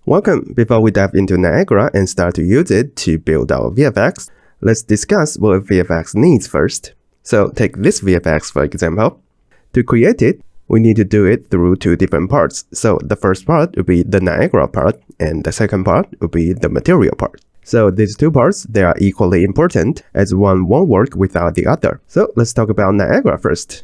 Welcome! Before we dive into Niagara and start to use it to build our VFX, let's discuss what a VFX needs first. So take this VFX for example. To create it, we need to do it through two different parts. So the first part would be the Niagara part, and the second part would be the material part. So these two parts, they are equally important, as one won't work without the other. So let's talk about Niagara first.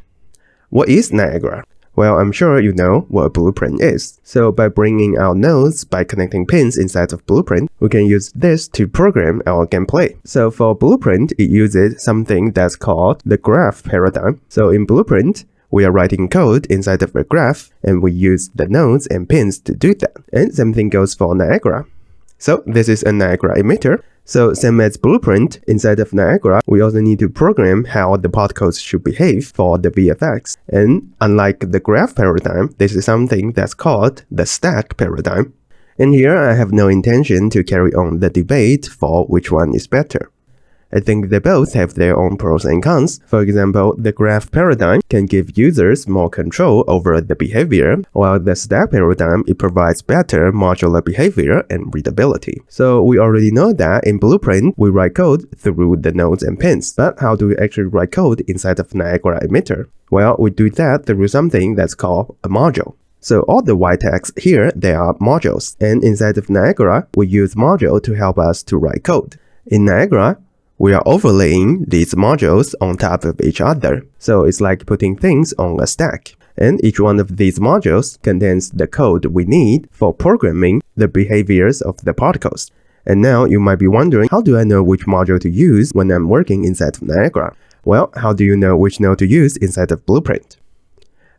What is Niagara? Well, I'm sure you know what a blueprint is. So by bringing out nodes by connecting pins inside of blueprint, we can use this to program our gameplay. So for blueprint, it uses something that's called the graph paradigm. So in blueprint, we are writing code inside of a graph, and we use the nodes and pins to do that. And same thing goes for Niagara. So this is a Niagara emitter. So same as blueprint, inside of Niagara, we also need to program how the particles should behave for the VFX. And unlike the graph paradigm, this is something that's called the stack paradigm. And here I have no intention to carry on the debate for which one is better. I think they both have their own pros and cons. For example, the graph paradigm can give users more control over the behavior, while the stack paradigm, it provides better modular behavior and readability. So we already know that in Blueprint, we write code through the nodes and pins. But how do we actually write code inside of Niagara emitter? Well, we do that through something that's called a module. So all the white text here, they are modules. And inside of Niagara, we use module to help us to write code. In Niagara, we are overlaying these modules on top of each other. So it's like putting things on a stack. And each one of these modules contains the code we need for programming the behaviors of the particles. And now you might be wondering, how do I know which module to use when I'm working inside of Niagara? Well, how do you know which node to use inside of Blueprint?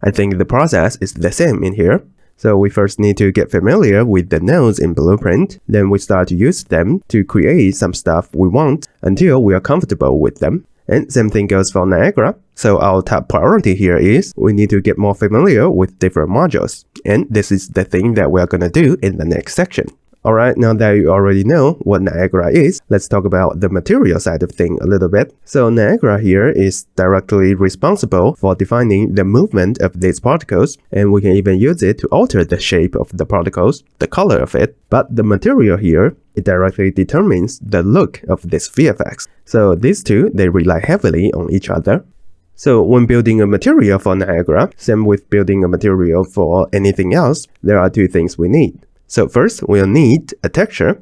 I think the process is the same in here. So we first need to get familiar with the nodes in Blueprint, then we start to use them to create some stuff we want until we are comfortable with them. And same thing goes for Niagara. So our top priority here is we need to get more familiar with different modules. And this is the thing that we are going to do in the next section. Alright, now that you already know what Niagara is, let's talk about the material side of things a little bit. So Niagara here is directly responsible for defining the movement of these particles, and we can even use it to alter the shape of the particles, the color of it. But the material here, it directly determines the look of this VFX. So these two, they rely heavily on each other. So when building a material for Niagara, same with building a material for anything else, there are two things we need. So first, we'll need a texture.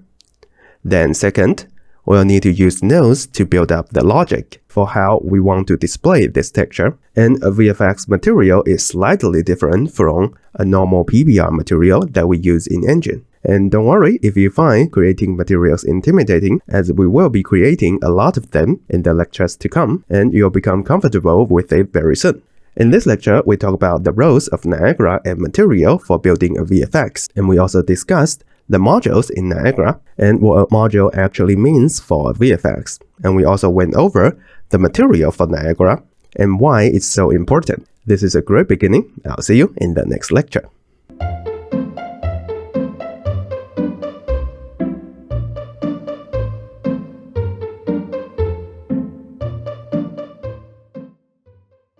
Then second, we'll need to use nodes to build up the logic for how we want to display this texture. And a VFX material is slightly different from a normal PBR material that we use in Engine. And don't worry if you find creating materials intimidating, as we will be creating a lot of them in the lectures to come, and you'll become comfortable with it very soon. In this lecture, we talk about the roles of Niagara and material for building a VFX, and we also discussed the modules in Niagara and what a module actually means for a VFX. And we also went over the material for Niagara and why it's so important. This is a great beginning. I'll see you in the next lecture.